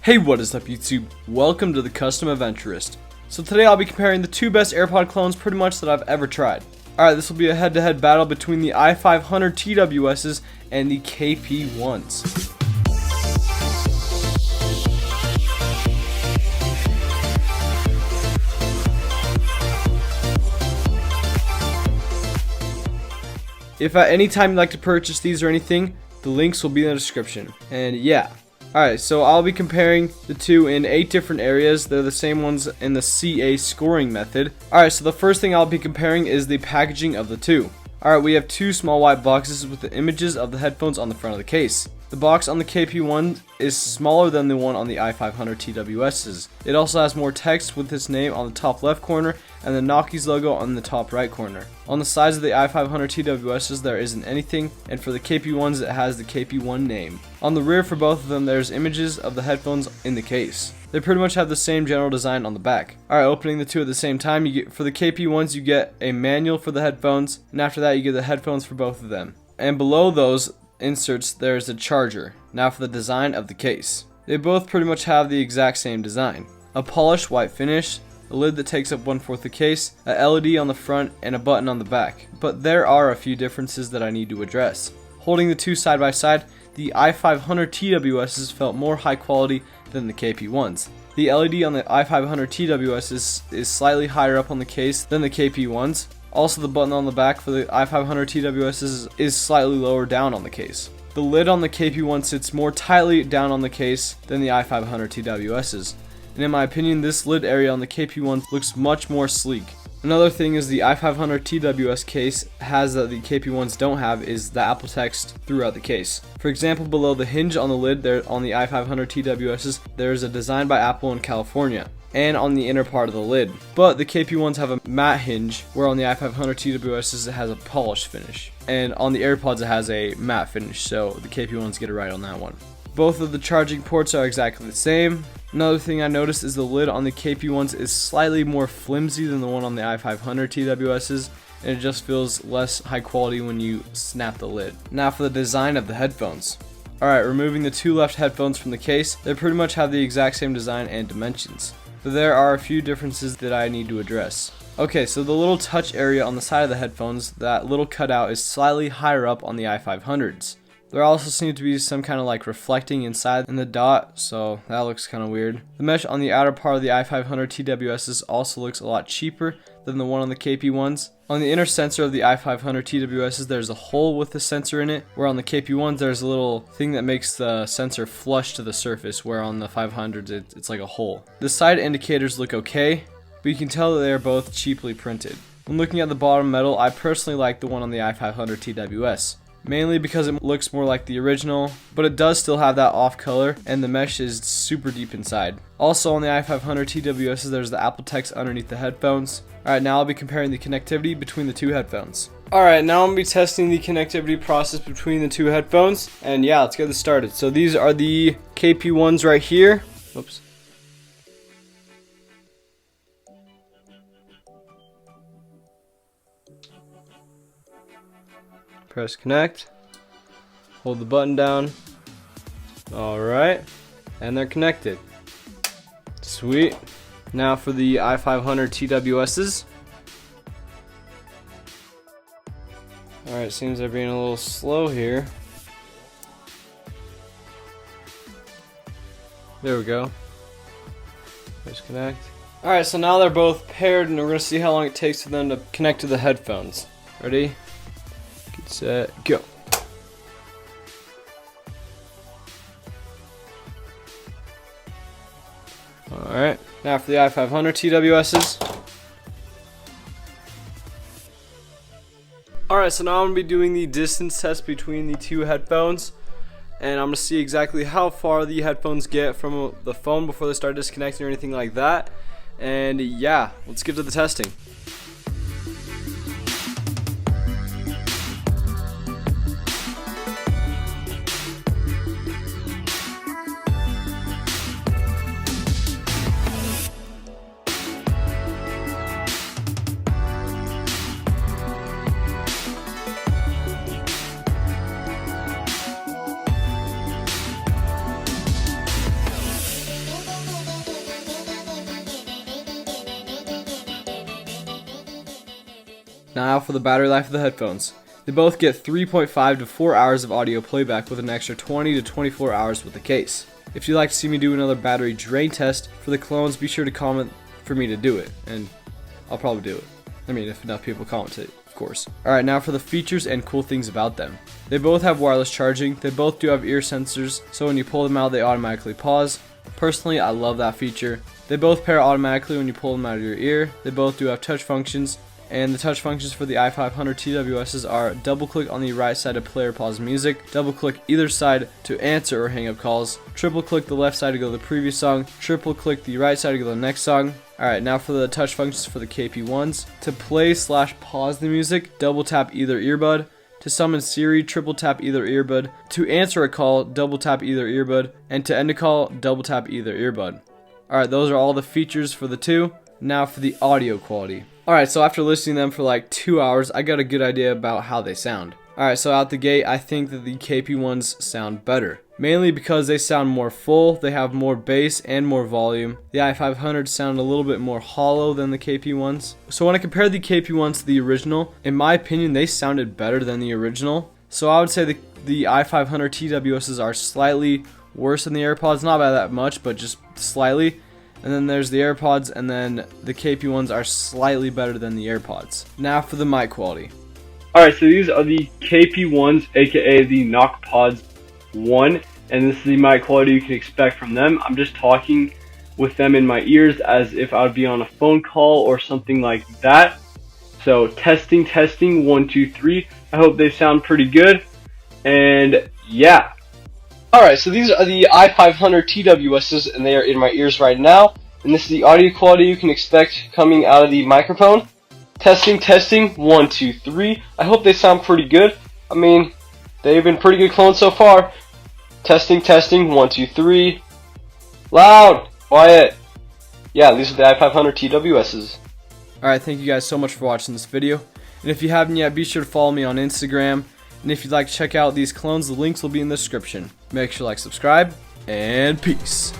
Hey, what is up YouTube? Welcome to the Custom Adventurist. So today I'll be comparing the two best AirPod clones pretty much that I've ever tried. Alright, this will be a head-to-head battle between the I500-Tws and the KP1’s. If at any time you'd like to purchase these or anything, the links will be in the description. And yeah. Alright, so I'll be comparing the two in 8 different areas. They're the same ones in the CA scoring method. Alright, so the first thing I'll be comparing is the packaging of the two. Alright, we have two small white boxes with the images of the headphones on the front of the case. The box on the KP1 is smaller than the one on the I500-Tws'. It also has more text with its name on the top left corner and the Nockies logo on the top right corner. On the sides of the I500-Tws' there isn't anything, and for the KP1's it has the KP1 name. On the rear for both of them there's images of the headphones in the case. They pretty much have the same general design on the back. Alright, opening the two at the same time, for the KP1's you get a manual for the headphones, and after that you get the headphones for both of them. And below those inserts there's a charger. Now for the design of the case. They both pretty much have the exact same design. A polished white finish, a lid that takes up 1/4 the case, a LED on the front, and a button on the back. But there are a few differences that I need to address. Holding the two side by side, the I500-Tws' felt more high quality than the KP1's. The LED on the I500-Tws' is slightly higher up on the case than the KP1's. Also, the button on the back for the I500-Tws' is slightly lower down on the case. The lid on the KP1 sits more tightly down on the case than the I500-Tws'. And in my opinion, this lid area on the KP1 looks much more sleek. Another thing is the I500-Tws' case has that the KP1's don't have is the Apple text throughout the case. For example, below the hinge on the lid there on the I500-Tws' there is a design by Apple in California, and on the inner part of the lid. But the KP1's have a matte hinge, where on the I500-Tws' it has a polished finish. And on the AirPods it has a matte finish, so the KP1's get it right on that one. Both of the charging ports are exactly the same. Another thing I noticed is the lid on the KP1's is slightly more flimsy than the one on the I500-Tws', and it just feels less high quality when you snap the lid. Now for the design of the headphones. Alright, removing the two left headphones from the case, they pretty much have the exact same design and dimensions. But there are a few differences that I need to address. Okay, so the little touch area on the side of the headphones, that little cutout is slightly higher up on the I500's. There also seems to be some kind of like reflecting inside in the dot, so that looks kind of weird. The mesh on the outer part of the I500-Tws' also looks a lot cheaper than the one on the KP1's. On the inner sensor of the I500-Tws' there's a hole with the sensor in it, where on the KP1's there's a little thing that makes the sensor flush to the surface, where on the 500's it's like a hole. The side indicators look okay, but you can tell that they are both cheaply printed. When looking at the bottom metal, I personally like the one on the I500-Tws'. Mainly because it looks more like the original, but it does still have that off color, and the mesh is super deep inside. Also on the I500-Tws' there's the Apple text underneath the headphones. Alright, now I'll be comparing the connectivity between the two headphones. Alright, now I'm going to be testing the connectivity process between the two headphones, and yeah, let's get this started. So these are the KP1's right here. Oops. Press connect, hold the button down, alright, and they're connected. Sweet. Now for the I500-Tws'. Alright, seems they're being a little slow here. There we go. Press connect. Alright, so now they're both paired, and we're going to see how long it takes for them to connect to the headphones. Ready? Get set, go. Alright, now for the I500-Tws'. Alright, so now I'm going to be doing the distance test between the two headphones. And I'm going to see exactly how far the headphones get from the phone before they start disconnecting or anything like that. And yeah, let's get to the testing. Now for the battery life of the headphones. They both get 3.5 to 4 hours of audio playback with an extra 20 to 24 hours with the case. If you'd like to see me do another battery drain test for the clones, be sure to comment for me to do it, and I'll probably do it. I mean, if enough people comment it, of course. Alright, now for the features and cool things about them. They both have wireless charging. They both do have ear sensors, so when you pull them out, they automatically pause. Personally, I love that feature. They both pair automatically when you pull them out of your ear. They both do have touch functions, and the touch functions for the I500-Tws are double click on the right side to play or pause music, double click either side to answer or hang up calls, triple click the left side to go to the previous song, triple click the right side to go to the next song. Alright, now for the touch functions for the KP1's. To play/pause the music, double tap either earbud. To summon Siri, triple tap either earbud. To answer a call, double tap either earbud. And to end a call, double tap either earbud. Alright, those are all the features for the two. Now for the audio quality. Alright, so after listening to them for like 2 hours, I got a good idea about how they sound. Alright, so out the gate, I think that the KP1's sound better. Mainly because they sound more full, they have more bass and more volume. The i500 sound a little bit more hollow than the KP1's. So when I compare the KP1's to the original, in my opinion, they sounded better than the original. So I would say the i500-Tw's are slightly worse than the AirPods, not by that much, but just slightly. And then there's the AirPods, and then the KP1's are slightly better than the AirPods. Now for the mic quality. Alright, so these are the KP1's, aka the Knock Pods 1, and this is the mic quality you can expect from them. I'm just talking with them in my ears as if I would be on a phone call or something like that. So testing, 1, 2, 3. I hope they sound pretty good, and yeah. Alright, so these are the i500-Tws, and they are in my ears right now. And this is the audio quality you can expect coming out of the microphone. Testing, 1, 2, 3. I hope they sound pretty good. I mean, they've been pretty good clones so far. Testing, 1, 2, 3. Loud! Quiet! Yeah, these are the i500-Tws. Alright, thank you guys so much for watching this video. And if you haven't yet, be sure to follow me on Instagram. And if you'd like to check out these clones, the links will be in the description. Make sure to like, subscribe, and peace.